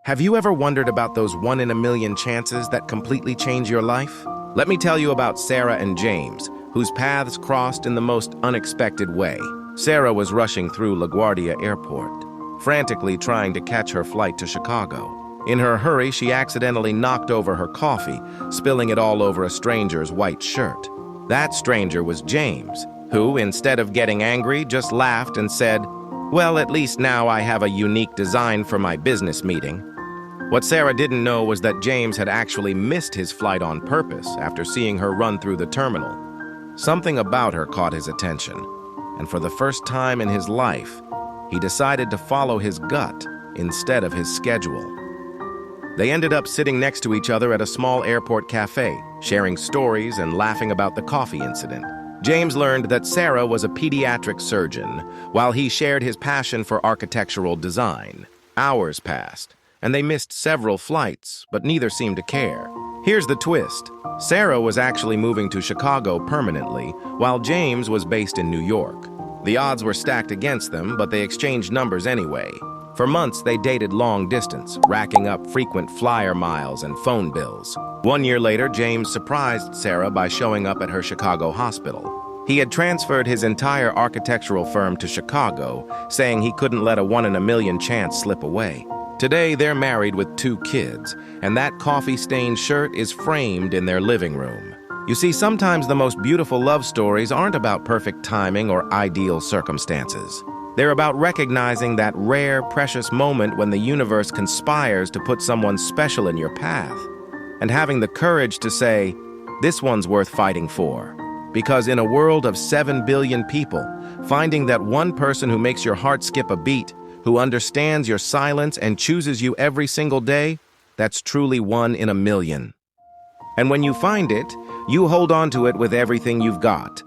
Have you ever wondered about those one-in-a-million chances that completely change your life? Let me tell you about Sarah and James, whose paths crossed in the most unexpected way. Sarah was rushing through LaGuardia Airport, frantically trying to catch her flight to Chicago. In her hurry, she accidentally knocked over her coffee, spilling it all over a stranger's white shirt. That stranger was James, who, instead of getting angry, just laughed and said, "Well, at least now I have a unique design for my business meeting." What Sarah didn't know was that James had actually missed his flight on purpose after seeing her run through the terminal. Something about her caught his attention, and for the first time in his life, he decided to follow his gut instead of his schedule. They ended up sitting next to each other at a small airport cafe, sharing stories and laughing about the coffee incident. James learned that Sarah was a pediatric surgeon, while he shared his passion for architectural design. Hours passed, and they missed several flights, but neither seemed to care. Here's the twist. Sarah was actually moving to Chicago permanently, while James was based in New York. The odds were stacked against them, but they exchanged numbers anyway. For months, they dated long distance, racking up frequent flyer miles and phone bills. 1 year later, James surprised Sarah by showing up at her Chicago hospital. He had transferred his entire architectural firm to Chicago, saying he couldn't let a one-in-a-million chance slip away. Today, they're married with 2 kids, and that coffee-stained shirt is framed in their living room. You see, sometimes the most beautiful love stories aren't about perfect timing or ideal circumstances. They're about recognizing that rare, precious moment when the universe conspires to put someone special in your path, and having the courage to say, "This one's worth fighting for." Because in a world of 7 billion people, finding that one person who makes your heart skip a beat, who understands your silence and chooses you every single day, that's truly 1 in a million. And when you find it, you hold on to it with everything you've got.